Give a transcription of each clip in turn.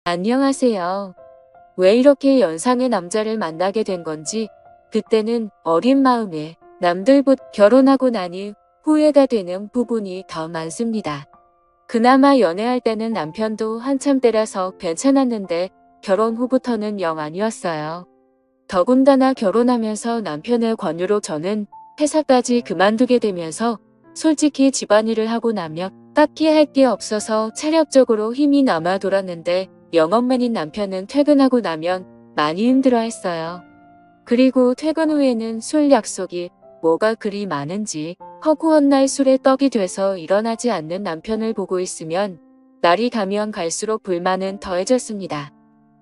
안녕하세요. 왜 이렇게 연상의 남자를 만나게 된 건지 그때는 어린 마음에 남들보다 결혼하고 나니 후회가 되는 부분이 더 많습니다. 그나마 연애할 때는 남편도 한참 때라서 괜찮았는데 결혼 후부터는 영 아니었어요. 더군다나 결혼하면서 남편의 권유로 저는 회사까지 그만두게 되면서 솔직히 집안일을 하고 나면 딱히 할 게 없어서 체력적으로 힘이 남아 돌았는데 영업맨인 남편은 퇴근하고 나면 많이 힘들어했어요. 그리고 퇴근 후에는 술 약속이 뭐가 그리 많은지 허구한 날 술에 떡이 돼서 일어나지 않는 남편을 보고 있으면 날이 가면 갈수록 불만은 더해졌습니다.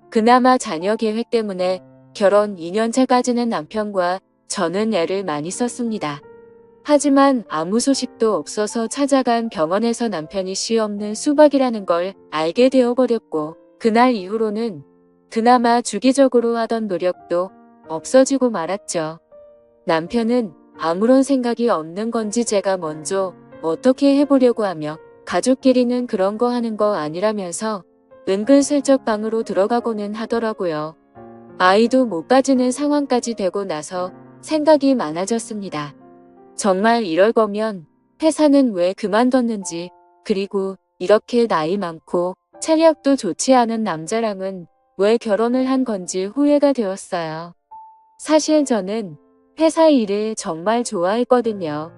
그나마 자녀 계획 때문에 결혼 2년차까지는 남편과 저는 애를 많이 썼습니다. 하지만 아무 소식도 없어서 찾아간 병원에서 남편이 씨 없는 수박이라는 걸 알게 되어버렸고 그날 이후로는 그나마 주기적으로 하던 노력도 없어지고 말았죠. 남편은 아무런 생각이 없는 건지 제가 먼저 어떻게 해보려고 하며 가족끼리는 그런 거 하는 거 아니라면서 은근슬쩍 방으로 들어가고는 하더라고요. 아이도 못 가지는 상황까지 되고 나서 생각이 많아졌습니다. 정말 이럴 거면 회사는 왜 그만뒀는지, 그리고 이렇게 나이 많고 체력도 좋지 않은 남자랑은 왜 결혼을 한 건지 후회가 되었어요. 사실 저는 회사 일을 정말 좋아했거든요.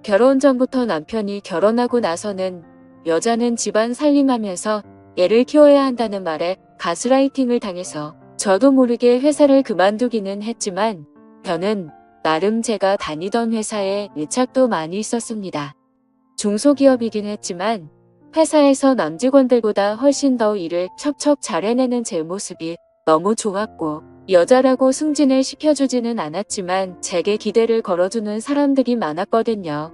결혼 전부터 남편이 결혼하고 나서는 여자는 집안 살림하면서 애를 키워야 한다는 말에 가스라이팅을 당해서 저도 모르게 회사를 그만두기는 했지만 저는 나름 제가 다니던 회사에 애착도 많이 있었습니다. 중소기업이긴 했지만 회사에서 남직원들보다 훨씬 더 일을 척척 잘 해내는 제 모습이 너무 좋았고 여자라고 승진을 시켜주지는 않았지만 제게 기대를 걸어주는 사람들이 많았거든요.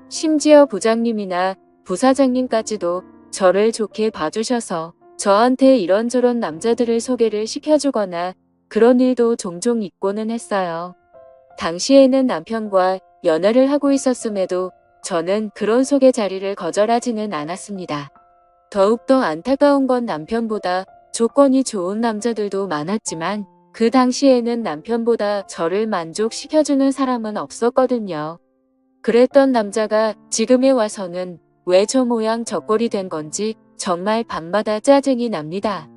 심지어 부장님이나 부사장님까지도 저를 좋게 봐주셔서 저한테 이런저런 남자들을 소개를 시켜주거나 그런 일도 종종 있고는 했어요. 당시에는 남편과 연애를 하고 있었음에도 저는 그런 소개 자리를 거절하지는 않았습니다. 더욱더 안타까운 건 남편보다 조건이 좋은 남자들도 많았지만 그 당시에는 남편보다 저를 만족시켜주는 사람은 없었거든요. 그랬던 남자가 지금에 와서는 왜 저 모양 저 꼴이 된 건지 정말 밤마다 짜증이 납니다.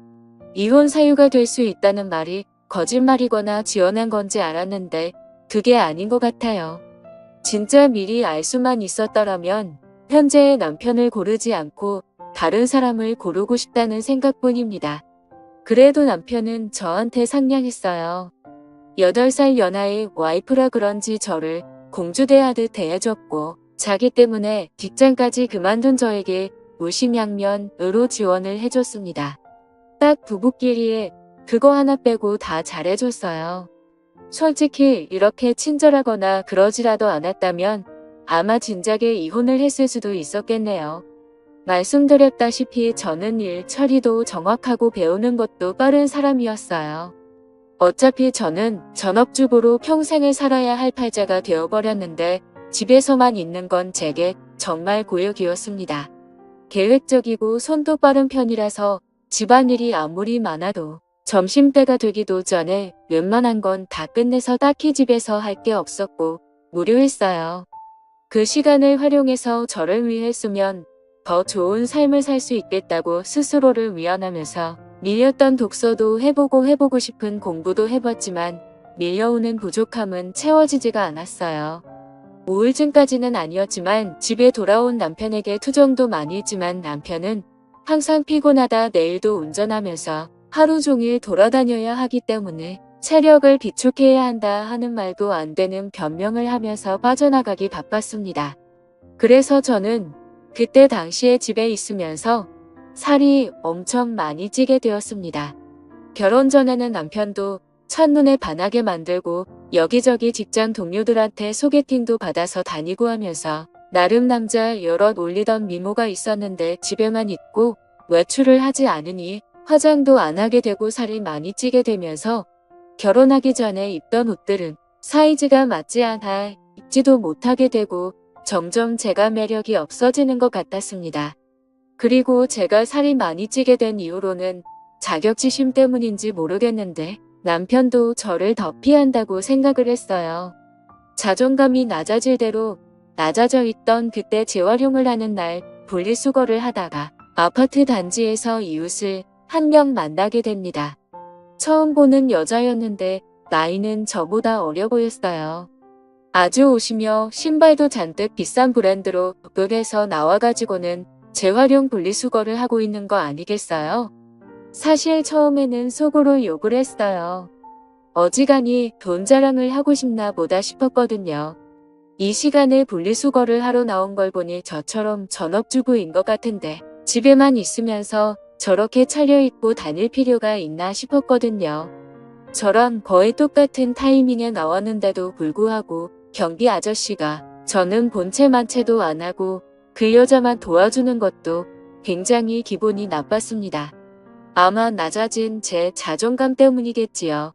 이혼 사유가 될 수 있다는 말이 거짓말이거나 지어낸 건지 알았는데 그게 아닌 것 같아요. 진짜 미리 알 수만 있었더라면 현재의 남편을 고르지 않고 다른 사람을 고르고 싶다는 생각뿐입니다. 그래도 남편은 저한테 상냥했어요. 8살 연하의 와이프라 그런지 저를 공주대하듯 대해줬고 자기 때문에 직장까지 그만둔 저에게 무심양면으로 지원을 해줬습니다. 딱 부부끼리에 그거 하나 빼고 다 잘해줬어요. 솔직히 이렇게 친절하거나 그러지라도 않았다면 아마 진작에 이혼을 했을 수도 있었겠네요. 말씀드렸다시피 저는 일 처리도 정확하고 배우는 것도 빠른 사람이었어요. 어차피 저는 전업주부로 평생을 살아야 할 팔자가 되어버렸는데 집에서만 있는 건 제게 정말 고역이었습니다. 계획적이고 손도 빠른 편이라서 집안일이 아무리 많아도 점심때가 되기도 전에 웬만한 건 다 끝내서 딱히 집에서 할 게 없었고 무료했어요. 그 시간을 활용해서 저를 위해 쓰면 더 좋은 삶을 살 수 있겠다고 스스로를 위안하면서 밀렸던 독서도 해보고 싶은 공부도 해봤지만 밀려오는 부족함은 채워지지가 않았어요. 우울증까지는 아니었지만 집에 돌아온 남편에게 투정도 많이 했지만 남편은 항상 피곤하다 내일도 운전하면서 하루 종일 돌아다녀야 하기 때문에 체력을 비축해야 한다 하는 말도 안 되는 변명을 하면서 빠져나가기 바빴습니다. 그래서 저는 그때 당시에 집에 있으면서 살이 엄청 많이 찌게 되었습니다. 결혼 전에는 남편도 첫눈에 반하게 만들고 여기저기 직장 동료들한테 소개팅도 받아서 다니고 하면서 나름 남자 여럿 올리던 미모가 있었는데 집에만 있고 외출을 하지 않으니 화장도 안 하게 되고 살이 많이 찌게 되면서 결혼하기 전에 입던 옷들은 사이즈가 맞지 않아 입지도 못하게 되고 점점 제가 매력이 없어지는 것 같았습니다. 그리고 제가 살이 많이 찌게 된 이후로는 자격지심 때문인지 모르겠는데 남편도 저를 더 피한다고 생각을 했어요. 자존감이 낮아질 대로 낮아져 있던 그때 재활용을 하는 날 분리수거를 하다가 아파트 단지에서 이웃을 한 명 만나게 됩니다. 처음 보는 여자였는데 나이는 저보다 어려 보였어요. 아주 오시며 신발도 잔뜩 비싼 브랜드로 급해서 나와가지고는 재활용 분리수거를 하고 있는 거 아니겠어요? 사실 처음에는 속으로 욕을 했어요. 어지간히 돈 자랑을 하고 싶나 보다 싶었거든요. 이 시간에 분리수거를 하러 나온 걸 보니 저처럼 전업주부인 것 같은데 집에만 있으면서 저렇게 차려입고 다닐 필요가 있나 싶었거든요. 저랑 거의 똑같은 타이밍에 나왔는데도 불구하고 경비 아저씨가 저는 본체만 채도 안 하고 그 여자만 도와주는 것도 굉장히 기분이 나빴습니다. 아마 낮아진 제 자존감 때문이겠지요.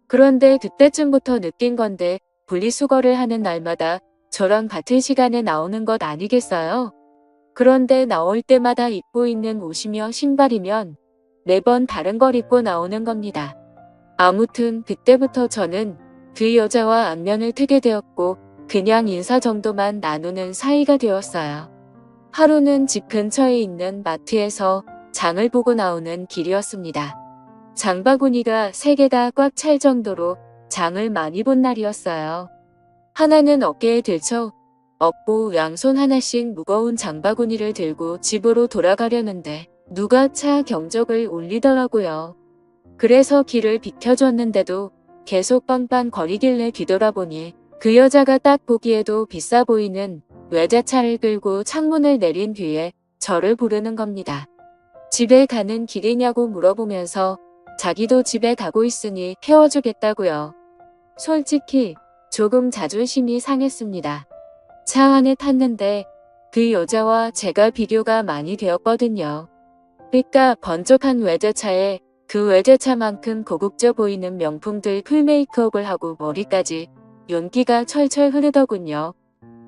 그런데 그때쯤부터 느낀 건데 분리수거를 하는 날마다 저랑 같은 시간에 나오는 것 아니겠어요? 그런데 나올 때마다 입고 있는 옷이며 신발이면 매번 다른 걸 입고 나오는 겁니다. 아무튼 그때부터 저는 그 여자와 안면을 트게 되었고 그냥 인사 정도만 나누는 사이가 되었어요. 하루는 집 근처에 있는 마트에서 장을 보고 나오는 길이었습니다. 장바구니가 3개가 꽉 찰 정도로 장을 많이 본 날이었어요. 하나는 어깨에 들쳐 업고 양손 하나씩 무거운 장바구니를 들고 집으로 돌아가려는데 누가 차 경적을 울리더라고요. 그래서 길을 비켜줬는데도 계속 빵빵거리길래 뒤돌아보니 그 여자가 딱 보기에도 비싸 보이는 외제차를 끌고 창문을 내린 뒤에 저를 부르는 겁니다. 집에 가는 길이냐고 물어보면서 자기도 집에 가고 있으니 태워주겠다고요. 솔직히 조금 자존심이 상했습니다. 차 안에 탔는데 그 여자와 제가 비교가 많이 되었거든요. 그러니까 번쩍한 외제차에 그 외제차만큼 고급져 보이는 명품들 풀메이크업을 하고 머리까지 윤기가 철철 흐르더군요.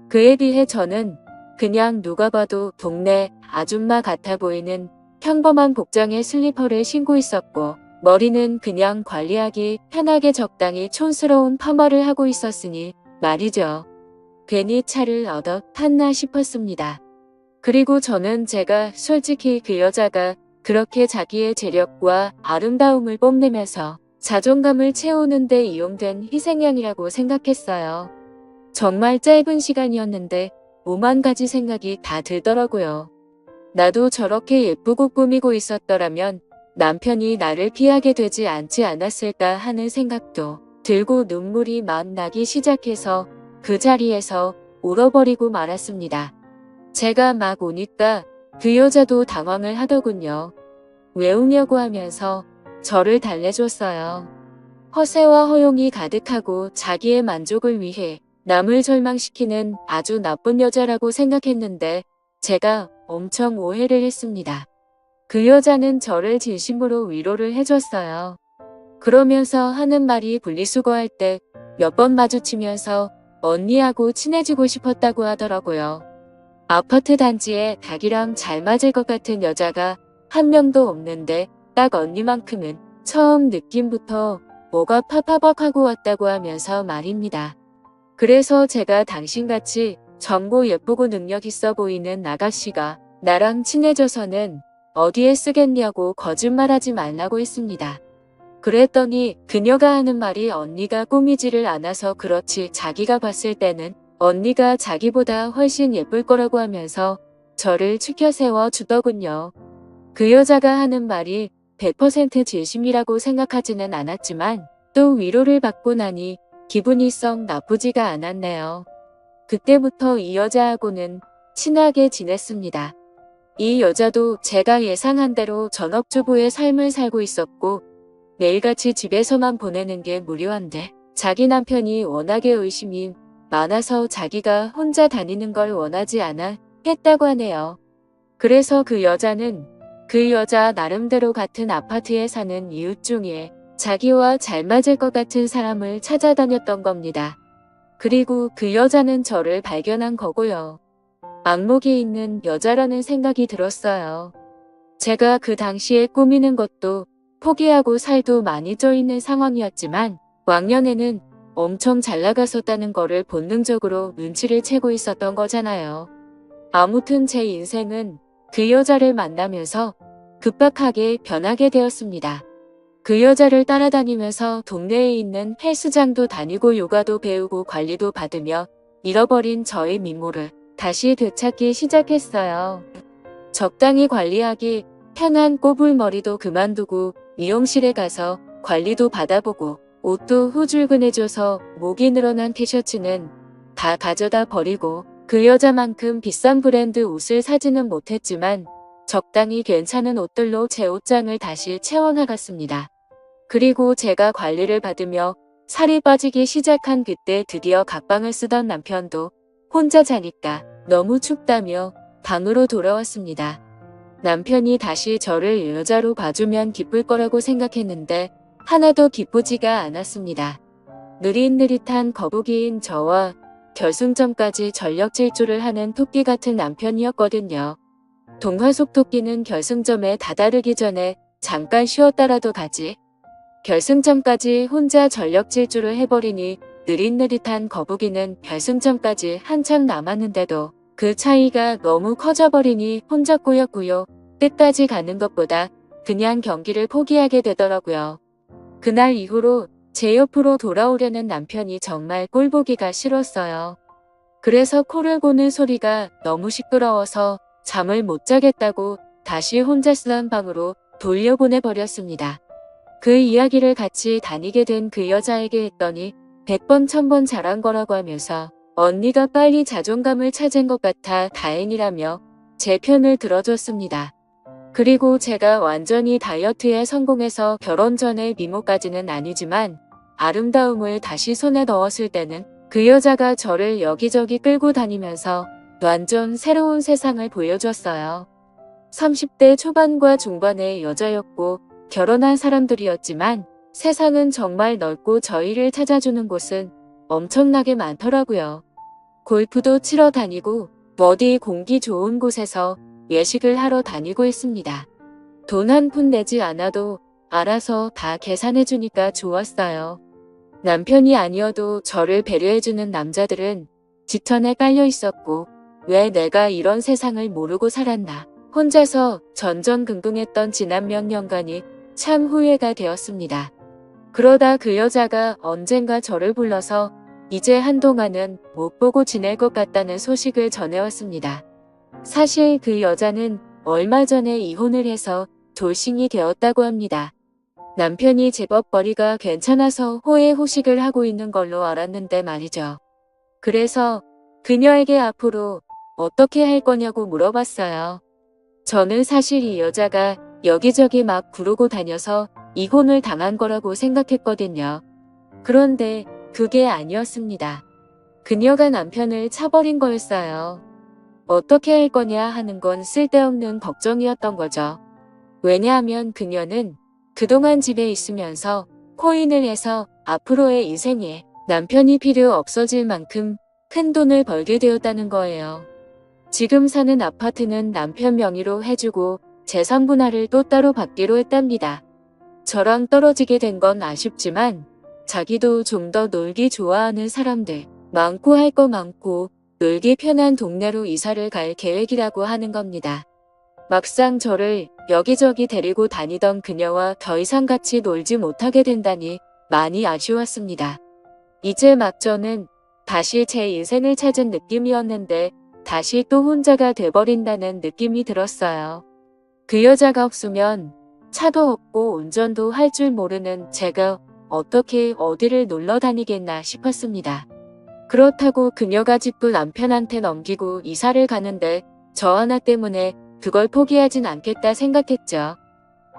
그에 비해 저는 그냥 누가 봐도 동네 아줌마 같아 보이는 평범한 복장의 슬리퍼를 신고 있었고 머리는 그냥 관리하기 편하게 적당히 촌스러운 파마를 하고 있었으니 말이죠. 괜히 차를 얻어 탔나 싶었습니다. 그리고 저는 제가 솔직히 그 여자가 그렇게 자기의 재력과 아름다움을 뽐내면서 자존감을 채우는데 이용된 희생양이라고 생각했어요. 정말 짧은 시간이었는데 오만 가지 생각이 다 들더라고요. 나도 저렇게 예쁘고 꾸미고 있었더라면 남편이 나를 피하게 되지 않지 않았을까 하는 생각도 들고 눈물이 막 나기 시작해서 그 자리에서 울어버리고 말았습니다. 제가 막 우니까 그 여자도 당황을 하더군요. 왜 우냐고 하면서 저를 달래줬어요. 허세와 허용이 가득하고 자기의 만족을 위해 남을 절망시키는 아주 나쁜 여자라고 생각했는데 제가 엄청 오해를 했습니다. 그 여자는 저를 진심으로 위로를 해줬어요. 그러면서 하는 말이 분리수거할 때 몇 번 마주치면서 언니하고 친해지고 싶었다고 하더라고요. 아파트 단지에 닭이랑 잘 맞을 것 같은 여자가 한 명도 없는데 딱 언니만큼은 처음 느낌부터 뭐가 파파벅하고 왔다고 하면서 말입니다. 그래서 제가 당신같이 젊고 예쁘고 능력 있어 보이는 아가씨가 나랑 친해져서는 어디에 쓰겠냐고 거짓말하지 말라고 했습니다. 그랬더니 그녀가 하는 말이 언니가 꾸미지를 않아서 그렇지 자기가 봤을 때는 언니가 자기보다 훨씬 예쁠 거라고 하면서 저를 추켜 세워 주더군요. 그 여자가 하는 말이 100% 진심이라고 생각하지는 않았지만 또 위로를 받고 나니 기분이 썩 나쁘지가 않았네요. 그때부터 이 여자하고는 친하게 지냈습니다. 이 여자도 제가 예상한 대로 전업주부의 삶을 살고 있었고 매일같이 집에서만 보내는 게 무료한데 자기 남편이 워낙에 의심이 많아서 자기가 혼자 다니는 걸 원하지 않아 했다고 하네요. 그래서 그 여자는 그 여자 나름대로 같은 아파트에 사는 이웃 중에 자기와 잘 맞을 것 같은 사람을 찾아다녔던 겁니다. 그리고 그 여자는 저를 발견한 거고요. 안목이 있는 여자라는 생각이 들었어요. 제가 그 당시에 꾸미는 것도 포기하고 살도 많이 쪄 있는 상황이었지만 왕년에는 엄청 잘 나갔었다는 거를 본능적으로 눈치를 채고 있었던 거잖아요. 아무튼 제 인생은 그 여자를 만나면서 급박하게 변하게 되었습니다. 그 여자를 따라다니면서 동네에 있는 헬스장도 다니고 요가도 배우고 관리도 받으며 잃어버린 저의 미모를 다시 되찾기 시작했어요. 적당히 관리하기 편한 꼬불머리도 그만두고 미용실에 가서 관리도 받아보고 옷도 후줄근해져서 목이 늘어난 티셔츠는 다 가져다 버리고 그 여자만큼 비싼 브랜드 옷을 사지는 못했지만 적당히 괜찮은 옷들로 제 옷장을 다시 채워나갔습니다. 그리고 제가 관리를 받으며 살이 빠지기 시작한 그때 드디어 각방을 쓰던 남편도 혼자 자니까 너무 춥다며 방으로 돌아왔습니다. 남편이 다시 저를 여자로 봐주면 기쁠 거라고 생각했는데 하나도 기쁘지가 않았습니다. 느릿느릿한 거북이인 저와 결승점까지 전력 질주를 하는 토끼 같은 남편이었거든요. 동화 속 토끼는 결승점에 다다르기 전에 잠깐 쉬었다라도 가지. 결승점까지 혼자 전력 질주를 해버리니 느릿느릿한 거북이는 결승점까지 한참 남았는데도 그 차이가 너무 커져버리니 혼자 꾸역꾸역 끝까지 가는 것보다 그냥 경기를 포기하게 되더라고요. 그날 이후로 제 옆으로 돌아오려는 남편이 정말 꼴보기가 싫었어요. 그래서 코를 고는 소리가 너무 시끄러워서 잠을 못 자겠다고 다시 혼자 쓰던 방으로 돌려보내버렸습니다. 그 이야기를 같이 다니게 된 그 여자에게 했더니 100번 1000번 잘한 거라고 하면서 언니가 빨리 자존감을 찾은 것 같아 다행이라며 제 편을 들어줬습니다. 그리고 제가 완전히 다이어트에 성공해서 결혼 전에 미모까지는 아니지만 아름다움을 다시 손에 넣었을 때는 그 여자가 저를 여기저기 끌고 다니면서 완전 새로운 세상을 보여줬어요. 30대 초반과 중반의 여자였고 결혼한 사람들이었지만 세상은 정말 넓고 저희를 찾아주는 곳은 엄청나게 많더라고요. 골프도 치러 다니고 어디 공기 좋은 곳에서 외식을 하러 다니고 있습니다. 돈 한 푼 내지 않아도 알아서 다 계산해주니까 좋았어요. 남편이 아니어도 저를 배려해주는 남자들은 지천에 깔려 있었고 왜 내가 이런 세상을 모르고 살았나. 혼자서 전전긍긍했던 지난 몇 년간이 참 후회가 되었습니다. 그러다 그 여자가 언젠가 저를 불러서 이제 한동안은 못 보고 지낼 것 같다는 소식을 전해왔습니다. 사실 그 여자는 얼마 전에 이혼을 해서 돌싱이 되었다고 합니다. 남편이 제법 벌이가 괜찮아서 호의호식을 하고 있는 걸로 알았는데 말이죠. 그래서 그녀에게 앞으로 어떻게 할 거냐고 물어봤어요. 저는 사실 이 여자가 여기저기 막 구르고 다녀서 이혼을 당한 거라고 생각했거든요. 그런데 그게 아니었습니다. 그녀가 남편을 차버린 거였어요. 어떻게 할 거냐 하는 건 쓸데없는 걱정이었던 거죠. 왜냐하면 그녀는 그동안 집에 있으면서 코인을 해서 앞으로의 인생에 남편이 필요 없어질 만큼 큰 돈을 벌게 되었다는 거예요. 지금 사는 아파트는 남편 명의로 해주고 재산 분할을 또 따로 받기로 했답니다. 저랑 떨어지게 된 건 아쉽지만 자기도 좀 더 놀기 좋아하는 사람들 많고 할 거 많고 놀기 편한 동네로 이사를 갈 계획이라고 하는 겁니다. 막상 저를 여기저기 데리고 다니던 그녀와 더 이상 같이 놀지 못하게 된다니 많이 아쉬웠습니다. 이제 막 저는 다시 제 인생을 찾은 느낌이었는데 다시 또 혼자가 돼버린다는 느낌이 들었어요. 그 여자가 없으면 차도 없고 운전도 할 줄 모르는 제가 어떻게 어디를 놀러 다니겠나 싶었습니다. 그렇다고 그녀가 집도 남편한테 넘기고 이사를 가는데 저 하나 때문에 그걸 포기하진 않겠다 생각했죠.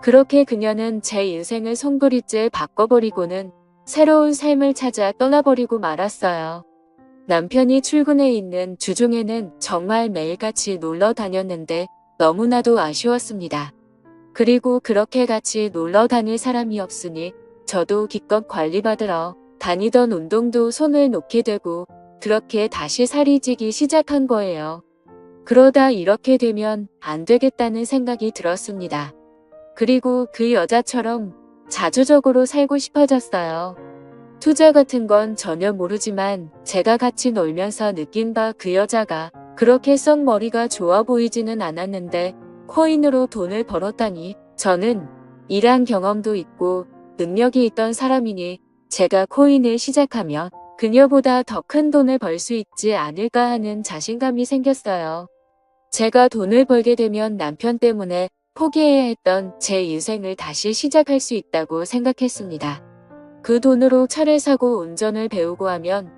그렇게 그녀는 제 인생을 송두리째 바꿔버리고는 새로운 삶을 찾아 떠나버리고 말았어요. 남편이 출근해 있는 주중에는 정말 매일같이 놀러 다녔는데 너무나도 아쉬웠습니다. 그리고 그렇게 같이 놀러 다닐 사람이 없으니 저도 기껏 관리받으러 다니던 운동도 손을 놓게 되고 그렇게 다시 살이 찌기 시작한 거예요. 그러다 이렇게 되면 안 되겠다는 생각이 들었습니다. 그리고 그 여자처럼 자주적으로 살고 싶어졌어요. 투자 같은 건 전혀 모르지만 제가 같이 놀면서 느낀 바 그 여자가 그렇게 썩 머리가 좋아 보이지는 않았는데 코인으로 돈을 벌었다니 저는 일한 경험도 있고 능력이 있던 사람이니 제가 코인을 시작하면 그녀보다 더 큰 돈을 벌 수 있지 않을까 하는 자신감이 생겼어요. 제가 돈을 벌게 되면 남편 때문에 포기해야 했던 제 인생을 다시 시작할 수 있다고 생각했습니다. 그 돈으로 차를 사고 운전을 배우고 하면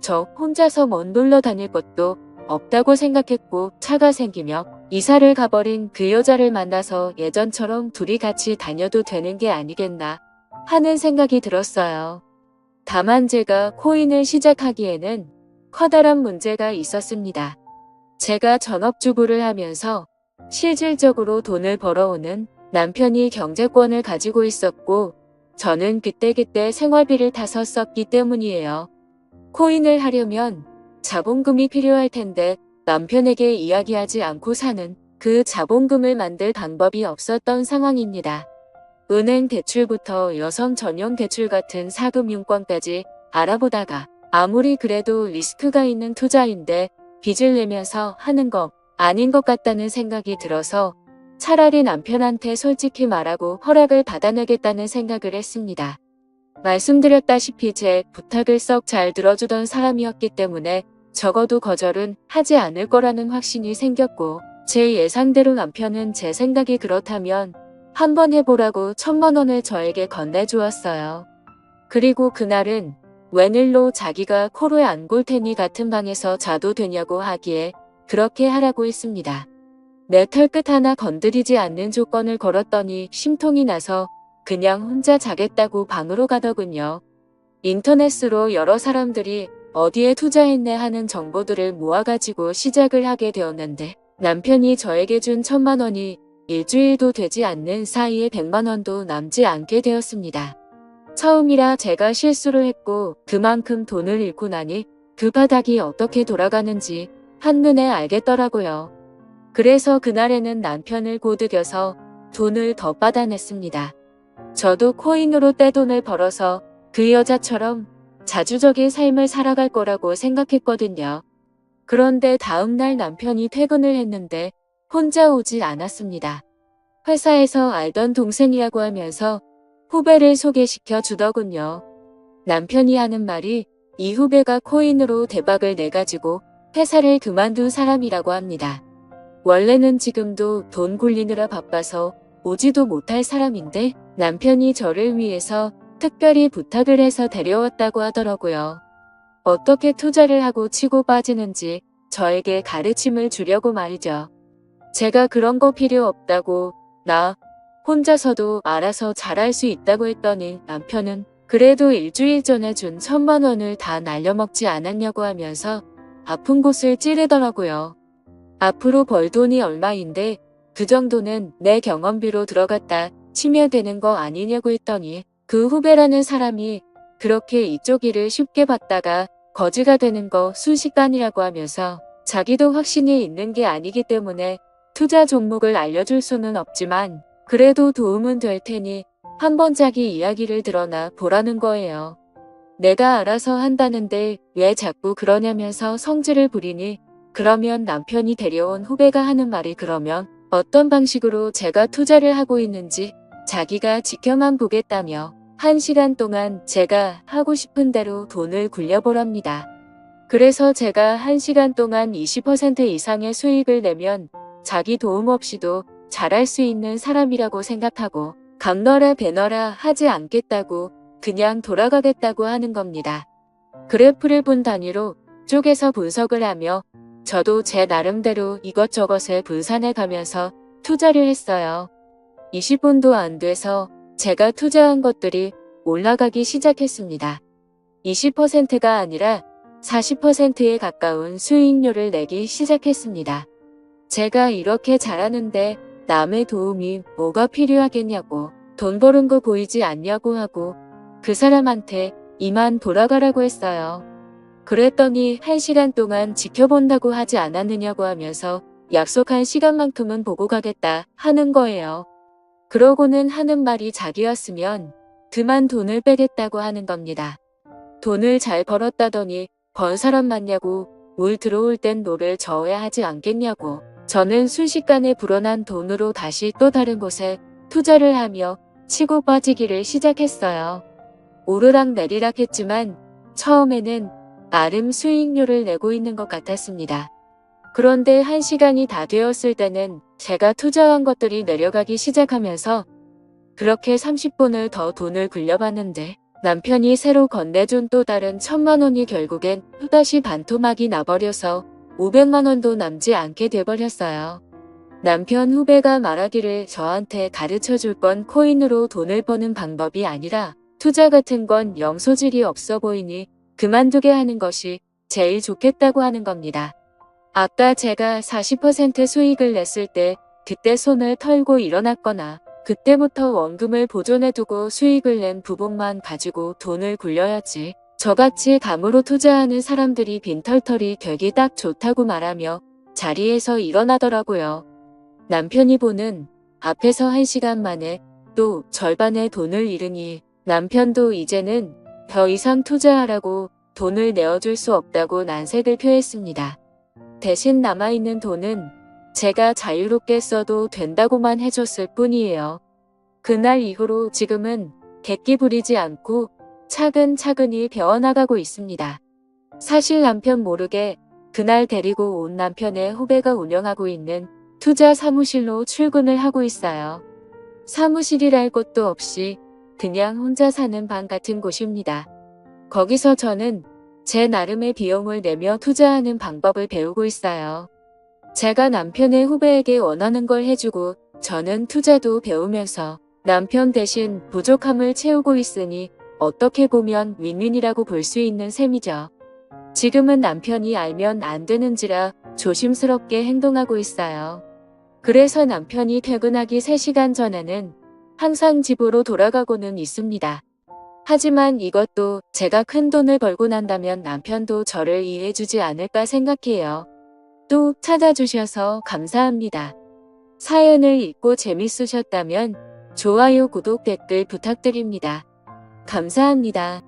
저 혼자서 먼 놀러 다닐 것도 없다고 생각했고 차가 생기며 이사를 가버린 그 여자를 만나서 예전처럼 둘이 같이 다녀도 되는 게 아니겠나 하는 생각이 들었어요. 다만 제가 코인을 시작하기에는 커다란 문제가 있었습니다. 제가 전업주부를 하면서 실질적으로 돈을 벌어오는 남편이 경제권을 가지고 있었고 저는 그때그때 생활비를 타서 썼기 때문이에요. 코인을 하려면 자본금이 필요할 텐데 남편에게 이야기하지 않고 사는 그 자본금을 만들 방법이 없었던 상황입니다. 은행 대출부터 여성 전용 대출 같은 사금융권까지 알아보다가 아무리 그래도 리스크가 있는 투자인데 빚을 내면서 하는 거 아닌 것 같다는 생각이 들어서 차라리 남편한테 솔직히 말하고 허락을 받아내겠다는 생각을 했습니다. 말씀드렸다시피 제 부탁을 썩 잘 들어주던 사람이었기 때문에 적어도 거절은 하지 않을 거라는 확신이 생겼고 제 예상대로 남편은 제 생각이 그렇다면 한번 해보라고 1,000만 원을 저에게 건네주었어요. 그리고 그날은 웬일로 자기가 코를 안 골 테니 같은 방에서 자도 되냐고 하기에 그렇게 하라고 했습니다. 내 털끝 하나 건드리지 않는 조건을 걸었더니 심통이 나서 그냥 혼자 자겠다고 방으로 가더군요. 인터넷으로 여러 사람들이 어디에 투자했네 하는 정보들을 모아가지고 시작을 하게 되었는데 남편이 저에게 준 1,000만 원이 일주일도 되지 않는 사이에 100만 원도 남지 않게 되었습니다. 처음이라 제가 실수를 했고 그만큼 돈을 잃고 나니 그 바닥이 어떻게 돌아가는지 한눈에 알겠더라고요. 그래서 그날에는 남편을 고드겨서 돈을 더 받아냈습니다. 저도 코인으로 떼돈을 벌어서 그 여자처럼 자주적인 삶을 살아갈 거라고 생각했거든요. 그런데 다음날 남편이 퇴근을 했는데 혼자 오지 않았습니다. 회사에서 알던 동생이라고 하면서 후배를 소개시켜 주더군요. 남편이 하는 말이 이 후배가 코인으로 대박을 내가지고 회사를 그만둔 사람이라고 합니다. 원래는 지금도 돈 굴리느라 바빠서 오지도 못할 사람인데 남편이 저를 위해서 특별히 부탁을 해서 데려왔다고 하더라고요. 어떻게 투자를 하고 치고 빠지는지 저에게 가르침을 주려고 말이죠. 제가 그런 거 필요 없다고 나 혼자서도 알아서 잘할 수 있다고 했더니 남편은 그래도 일주일 전에 준 1,000만 원을 다 날려먹지 않았냐고 하면서 아픈 곳을 찌르더라고요. 앞으로 벌 돈이 얼마인데 그 정도는 내 경험비로 들어갔다 치면 되는 거 아니냐고 했더니 그 후배라는 사람이 그렇게 이쪽 일을 쉽게 받다가 거지가 되는 거 순식간이라고 하면서 자기도 확신이 있는 게 아니기 때문에 투자 종목을 알려줄 수는 없지만 그래도 도움은 될 테니 한번 자기 이야기를 들어나 보라는 거예요. 내가 알아서 한다는데 왜 자꾸 그러냐면서 성질을 부리니 그러면 남편이 데려온 후배가 하는 말이 그러면 어떤 방식으로 제가 투자를 하고 있는지 자기가 지켜만 보겠다며 1시간 동안 제가 하고 싶은 대로 돈을 굴려보랍니다. 그래서 제가 1시간 동안 20% 이상의 수익을 내면 자기 도움 없이도 잘할 수 있는 사람이라고 생각하고 감너라 배너라 하지 않겠다고 그냥 돌아가겠다고 하는 겁니다. 그래프를 분 단위로 쪼개서 분석을 하며 저도 제 나름대로 이것저것을 분산해 가면서 투자를 했어요. 20분도 안 돼서 제가 투자한 것들이 올라가기 시작했습니다. 20%가 아니라 40%에 가까운 수익률을 내기 시작했습니다. 제가 이렇게 잘하는데 남의 도움이 뭐가 필요하겠냐고 돈 버는 거 보이지 않냐고 하고 그 사람한테 이만 돌아가라고 했어요. 그랬더니 1시간 동안 지켜본다고 하지 않았느냐고 하면서 약속한 시간만큼은 보고 가겠다 하는 거예요. 그러고는 하는 말이 자기였으면 그만 돈을 빼겠다고 하는 겁니다. 돈을 잘 벌었다더니 번 사람 맞냐고, 물 들어올 땐 노를 저어야 하지 않겠냐고. 저는 순식간에 불어난 돈으로 다시 또 다른 곳에 투자를 하며 치고 빠지기를 시작했어요. 오르락 내리락 했지만 처음에는 나름 수익률을 내고 있는 것 같았습니다. 그런데 1시간이 다 되었을 때는 제가 투자한 것들이 내려가기 시작하면서 그렇게 30분을 더 돈을 굴려봤는데 남편이 새로 건네준 또 다른 1,000만 원이 결국엔 또다시 반토막이 나버려서 500만 원도 남지 않게 돼버렸어요. 남편 후배가 말하기를 저한테 가르쳐줄 건 코인으로 돈을 버는 방법이 아니라 투자 같은 건 영 소질이 없어 보이니 그만두게 하는 것이 제일 좋겠다고 하는 겁니다. 아까 제가 40% 수익을 냈을 때 그때 손을 털고 일어났거나 그때부터 원금을 보존해두고 수익을 낸 부분만 가지고 돈을 굴려야지. 저같이 감으로 투자하는 사람들이 빈털털이 되기 딱 좋다고 말하며 자리에서 일어나더라고요. 남편이 보는 앞에서 1시간 만에 또 절반의 돈을 잃으니 남편도 이제는 더 이상 투자하라고 돈을 내어줄 수 없다고 난색을 표했습니다. 대신 남아있는 돈은 제가 자유롭게 써도 된다고만 해줬을 뿐이에요. 그날 이후로 지금은 객기 부리지 않고 차근차근히 배워나가고 있습니다. 사실 남편 모르게 그날 데리고 온 남편의 후배가 운영하고 있는 투자 사무실로 출근을 하고 있어요. 사무실이랄 것도 없이 그냥 혼자 사는 방 같은 곳입니다. 거기서 저는 제 나름의 비용을 내며 투자하는 방법을 배우고 있어요. 제가 남편의 후배에게 원하는 걸 해주고 저는 투자도 배우면서 남편 대신 부족함을 채우고 있으니 어떻게 보면 윈윈이라고 볼 수 있는 셈이죠. 지금은 남편이 알면 안 되는지라 조심스럽게 행동하고 있어요. 그래서 남편이 퇴근하기 3시간 전에는 항상 집으로 돌아가고는 있습니다. 하지만 이것도 제가 큰 돈을 벌고 난다면 남편도 저를 이해해주지 않을까 생각해요. 또 찾아주셔서 감사합니다. 사연을 읽고 재밌으셨다면 좋아요, 구독, 댓글 부탁드립니다. 감사합니다.